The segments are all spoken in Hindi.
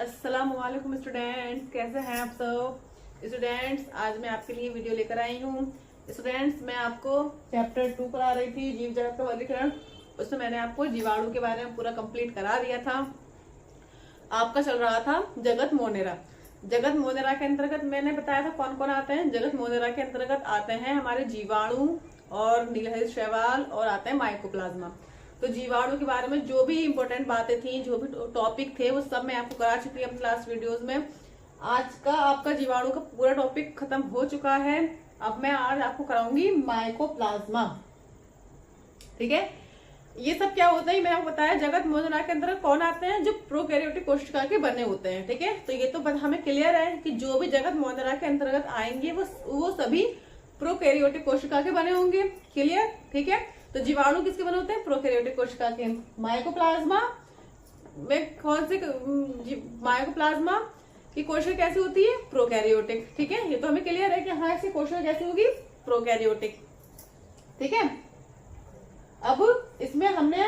अस्सलामुअलैकुम स्टूडेंट्स, कैसे हैं आप सब स्टूडेंट्स। आज मैं आपके लिए वीडियो लेकर आई हूँ। स्टूडेंट्स, मैं आपको चैप्टर 2 पढ़ा रही थी, जीव जगत का वर्गीकरण। उसमें मैंने आपको जीवाणु के बारे में पूरा कंप्लीट करा दिया था। आपका चल रहा था जगत मोनेरा। जगत मोनेरा के अंतर्गत मैंने बताया था कौन कौन आते हैं। जगत मोनेरा के अंतर्गत आते हैं हमारे जीवाणु और नीलहरित शैवाल और आते हैं माइकोप्लाज्मा। तो जीवाणु के बारे में जो भी इंपॉर्टेंट बातें थी, जो भी टॉपिक थे, वो सब मैं आपको करा चुकी हूँ अपने लास्ट वीडियोस में। आज का आपका जीवाणु का पूरा टॉपिक खत्म हो चुका है। अब मैं आज आपको कराऊंगी माइकोप्लाज्मा। ठीक है, ये सब क्या होता है मैंने आपको बताया। जगत मोनेरा के अंदर कौन आते हैं? जो प्रोकैरियोटिक कोशिका के बने होते हैं। ठीक है, तो ये तो हमें क्लियर है कि जो भी जगत मोनेरा के अंतर्गत आएंगे वो सभी प्रोकैरियोटिक कोशिका के बने होंगे। क्लियर? ठीक है, तो जीवाणु किसके बने होते हैं? प्रोकैरियोटिक कोशिका के। माइकोप्लाज्मा में कौन से माइकोप्लाज्मा की कोशिका कैसी होती है? प्रोकैरियोटिक। ठीक है, ये तो हमें क्लियर है कि हाँ, ऐसी कोशिका कैसी होगी? प्रोकैरियोटिक। ठीक है, अब इसमें हमने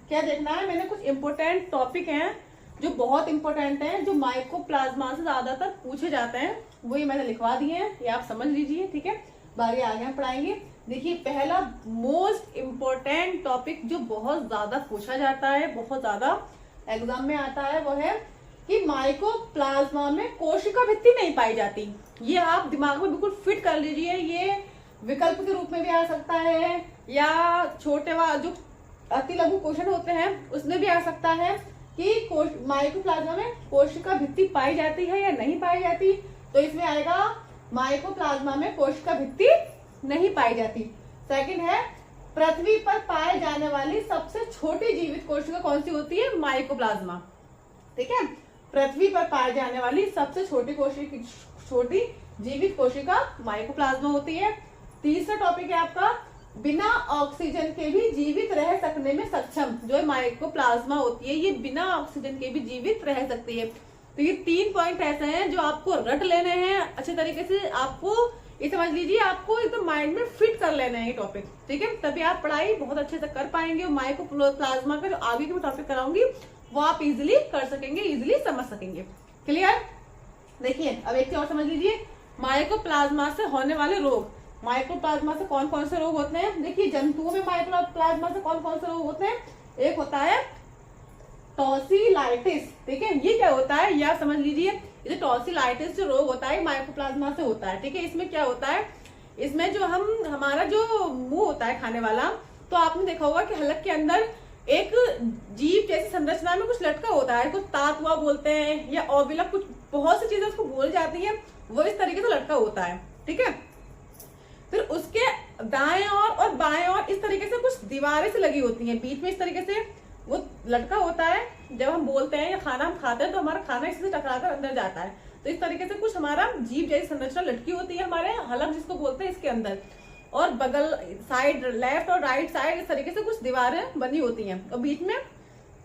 क्या देखना है, मैंने कुछ इंपोर्टेंट टॉपिक हैं जो बहुत इंपॉर्टेंट हैं, जो माइकोप्लाज्मा से ज्यादातर पूछे जाते हैं, वही मैंने लिखवा दिए हैं, ये आप समझ लीजिए। ठीक है, बारी आगे हम पढ़ाएंगे। देखिए, पहला मोस्ट इम्पोर्टेंट टॉपिक जो बहुत ज्यादा पूछा जाता है, बहुत ज्यादा एग्जाम में आता है, वो है कि माइकोप्लाज्मा में कोशिका भित्ति नहीं पाई जाती। ये आप दिमाग में बिल्कुल फिट कर लीजिए। ये विकल्प के रूप में भी आ सकता है, या छोटे जो अति लघु क्वेश्चन होते हैं उसमें भी आ सकता है कि माइकोप्लाज्मा में कोशिका भित्ति पाई जाती है या नहीं पाई जाती। तो इसमें आएगा माइकोप्लाज्मा में कोशिका भित्ति नहीं पाई जाती। सेकंड है, पृथ्वी पर पाए जाने वाली सबसे छोटी जीवित कोशिका कौन सी होती है? माइकोप्लाज्मा। ठीक है, पृथ्वी पर पाए जाने वाली सबसे छोटी जीवित कोशिका माइकोप्लाज्मा होती है। तीसरा टॉपिक है आपका, बिना ऑक्सीजन के भी जीवित रह सकने में सक्षम जो माइकोप्लाज्मा होती है, ये बिना ऑक्सीजन के भी जीवित रह सकती है। तो ये 3 पॉइंट ऐसे हैं जो आपको रट लेने हैं अच्छे तरीके से। आपको ये समझ लीजिए, आपको एकदम माइंड में फिट कर लेना है ये टॉपिक। ठीक है, तभी आप पढ़ाई बहुत अच्छे से कर पाएंगे। माइकोप्लाज्मा का जो आगे की टॉपिक कराऊंगी वो आप इजिली कर सकेंगे, इजिली समझ सकेंगे। क्लियर? देखिए, अब एक चीज और समझ लीजिए, माइकोप्लाज्मा से होने वाले रोग। माइकोप्लाज्मा से कौन कौन से रोग होते हैं? देखिए, जंतुओं में माइकोप्लाज्मा से कौन कौन से रोग होते हैं? एक होता है टॉसिलाइटिस। ठीक है, ये क्या होता है ये आप समझ लीजिए। ये टॉसिलाइटिस जो रोग होता है माइकोप्लाज्मा से होता है। ठीक है, इसमें क्या होता है, इसमें जो हमारा जो मुंह होता है खाने वाला, तो आपने देखा होगा कि हलक के अंदर एक जीभ जैसी संरचना में कुछ लटका होता है, कुछ तातुआ बोलते हैं या ओविला, कुछ बहुत सी चीजें उसको बोल जाती है, वो इस तरीके से लटका होता है। ठीक है, फिर उसके दाएं और बाएं और इस तरीके से कुछ दीवारें से लगी होती हैं, बीच में इस तरीके से वो लटका होता है। जब हम बोलते हैं या खाना हम खाते हैं तो हमारा खाना इससे टकराकर अंदर जाता है। तो इस तरीके से कुछ हमारा जीभ जैसी संरचना लटकी होती है हमारे हलक जिसको बोलते हैं, इसके अंदर। और बगल साइड, लेफ्ट और राइट साइड इस तरीके से कुछ दीवारें बनी होती हैं और बीच में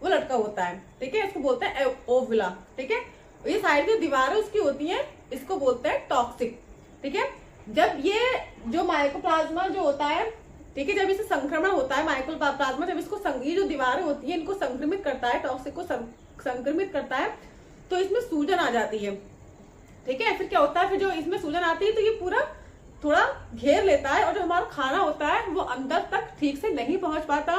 वो लटका होता है। ठीक है, इसको बोलते हैं ओविला। ठीक है, ये साइड की दीवारें उसकी होती हैं, इसको बोलते हैं टॉक्सिक। ठीक है, जब ये जो माइकोप्लाज्मा जो होता है, ठीक है, जब इसे संक्रमण होता है माइकोप्लाज्मा, जब इसको ये जो दीवारें होती है इनको संक्रमित करता है, टॉक्सिक को संक्रमित करता है, तो इसमें सूजन आ जाती है। ठीक है, फिर क्या होता है, फिर जो इसमें सूजन आती है तो ये पूरा थोड़ा घेर लेता है और जो हमारा खाना होता है वो अंदर तक ठीक से नहीं पहुंच पाता।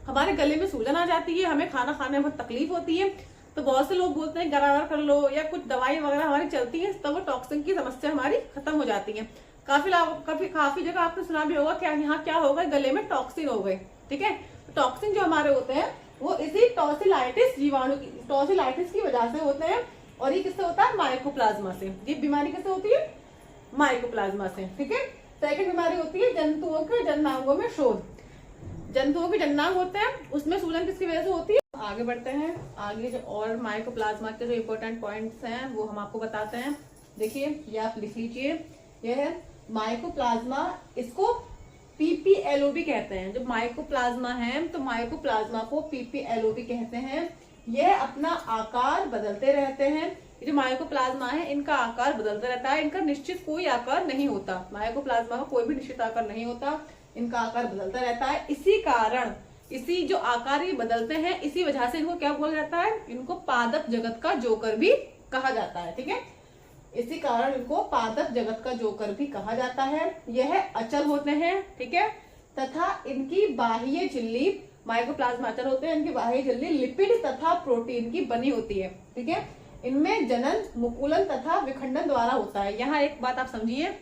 हमारे गले में सूजन आ जाती है, हमें खाना खाने में तकलीफ होती है। तो बहुत से लोग बोलते हैं गरारा कर लो या कुछ दवाई वगैरह हमारी चलती है, तब वो टॉक्सिन की समस्या हमारी खत्म हो जाती है। काफी जगह आपने सुना भी होगा क्या यहाँ क्या हो गए, गले में टॉक्सिन हो गए। ठीक है, टॉक्सिन जो हमारे होते हैं वो इसी टॉसिलाइटिस जीवाणु की, टॉसिलाइटिस की वजह से होते हैं। और ये किससे होता है? माइकोप्लाज्मा से। ये बीमारी किससे होती है? माइकोप्लाज्मा से। ठीक है, सेकंड बीमारी होती है जंतुओं के जननांगों में शोध। जंतुओं के जननांग होते हैं, उसमें सूजन किसकी वजह से होती है? आगे बढ़ते हैं, आगे जो और माइकोप्लाज्मा के जो इम्पोर्टेंट पॉइंट्स हैं वो हम आपको बताते हैं। देखिए, ये आप लिख लीजिए, ये है माइकोप्लाज्मा, इसको पीपीएलओबी कहते हैं। जो माइकोप्लाज्मा है तो माइकोप्लाज्मा को पीपीएलओबी कहते हैं। यह अपना आकार बदलते रहते हैं। ये जो माइकोप्लाज्मा है इनका आकार बदलता रहता है, इनका निश्चित कोई आकार नहीं होता। माइकोप्लाज्मा का कोई भी निश्चित आकार नहीं होता, इनका आकार बदलता रहता है। इसी कारण इसी जो आकार ये बदलते हैं, इसी वजह से इनको क्या बोला जाता है, इनको पादप जगत का जोकर भी कहा जाता है। ठीक है, इसी कारण इनको पादप जगत का जोकर भी कहा जाता है। यह अचल होते हैं, ठीक है, तथा इनकी बाह्य झिल्ली, माइकोप्लाज्मा अचल होते हैं, इनकी बाह्य झिल्ली लिपिड तथा प्रोटीन की बनी होती है। ठीक है, इनमें जनन, मुकुलन तथा विखंडन द्वारा होता है। यहाँ एक बात आप समझिए,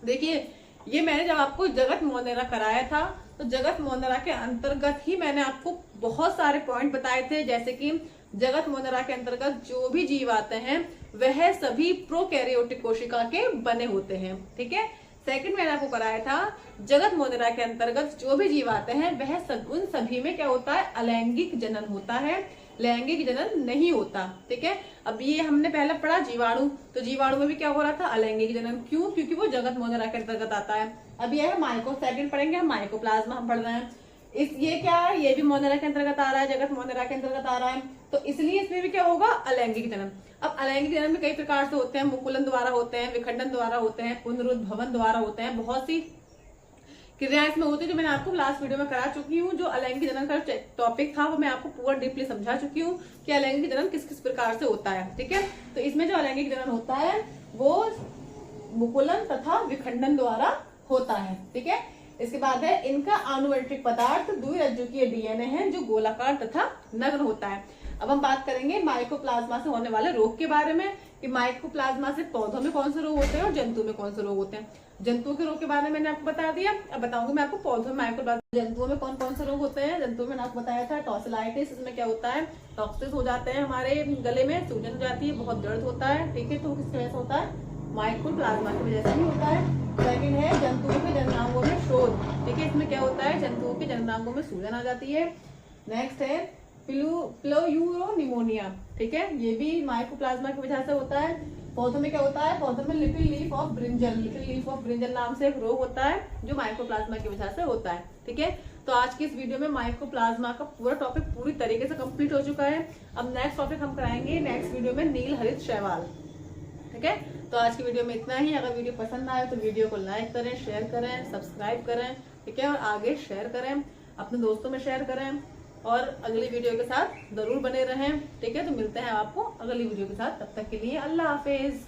देखिए ये मैंने जब आपको जगत मोनेरा कराया था, तो जगत मोनेरा के अंतर्गत ही मैंने आपको बहुत सारे पॉइंट बताए थे, जैसे कि जगत मोनेरा के अंतर्गत जो भी जीव आते हैं वह सभी प्रोकैरियोटिक कोशिका के बने होते हैं। ठीक है, सेकंड मैंने आपको कराया था, जगत मोनेरा के अंतर्गत जो भी जीव आते हैं वह उन सभी में क्या होता है, अलैंगिक जनन होता है, लैंगिक जनन नहीं होता। ठीक है, अब ये हमने पहले पढ़ा जीवाणु, तो जीवाणु में भी क्या हो रहा था, अलैंगिक जनन। क्यों? क्योंकि वो जगत मोनेरा के अंतर्गत आता है। अब ये है माइको, सेकंड पढ़ेंगे हम माइकोप्लाज्मा, हम पढ़ रहे हैं ये क्या है, ये भी मोनेरा के अंतर्गत आ रहा है, जगत मोनेरा के अंतर्गत आ रहा है, तो इसलिए इसमें भी क्या होगा, अलैंगिक जनन। अब अलैंगिक जनन में कई प्रकार से होते हैं, मुकुलन द्वारा होते हैं, विखंडन द्वारा होते हैं, पुनरुद्भवन द्वारा होते हैं, बहुत सी क्रियाएं इसमें होती है, जो मैंने आपको लास्ट वीडियो में करा चुकी हूँ। जो अलैंगिक जनन का टॉपिक था वो मैं आपको पूरा डीपली समझा चुकी हूँ कि अलैंगिक जनन किस किस प्रकार से होता है। ठीक है, तो इसमें जो अलैंगिक जनन होता है वो मुकुलन तथा विखंडन द्वारा होता है। ठीक है, इसके बाद है इनका आनुवंशिक पदार्थ द्विरज्जुकीय डीएनए है जो गोलाकार तथा नग्न होता है। अब हम बात करेंगे माइकोप्लाज्मा से होने वाले रोग के बारे में, कि माइकोप्लाज्मा से पौधों में कौन से रोग होते हैं और जंतु में कौन से रोग होते हैं। जंतुओं के रोग के बारे में मैंने आपको बता दिया, अब बताऊंगी मैं आपको पौधों में माइकोप्लाज्मा, जंतुओं में कौन कौन से रोग होते हैं। जंतुओं में आपको बताया था टॉसिलाइटिस, इसमें क्या होता है, टॉक्सिस हो जाते हैं, हमारे गले में सूजन हो जाती है, बहुत दर्द होता है। ठीक है, तो किसकी वजह से होता है, माइकोप्लाज्मा की वजह से ही होता है। सेकंड है जंतुओं के जननांगों में शोध। ठीक है, इसमें क्या होता है, जंतुओं के जननांगों में सूजन आ जाती है। नेक्स्ट है प्लेयूरोनिमोनिया। ठीक है, ये भी माइकोप्लाज्मा की वजह से होता है। पौधों में क्या होता है, पौधों में little leaf of brinjal, little leaf of brinjal नाम से एक रोग होता है जो माइकोप्लाज्मा की वजह से होता है। ठीक है, तो आज की इस वीडियो में माइकोप्लाज्मा का पूरा टॉपिक पूरी तरीके से कंप्लीट हो चुका है। अब नेक्स्ट टॉपिक हम कराएंगे नेक्स्ट वीडियो में नील हरित शैवाल। ठीक है, तो आज की वीडियो में इतना ही। अगर वीडियो पसंद आए तो वीडियो को लाइक करें, शेयर करें, सब्सक्राइब करें। ठीक है, और आगे शेयर करें, अपने दोस्तों में शेयर करें, और अगली वीडियो के साथ जरूर बने रहें। ठीक है, तो मिलते हैं आपको अगली वीडियो के साथ, तब तक के लिए अल्लाह हाफिज।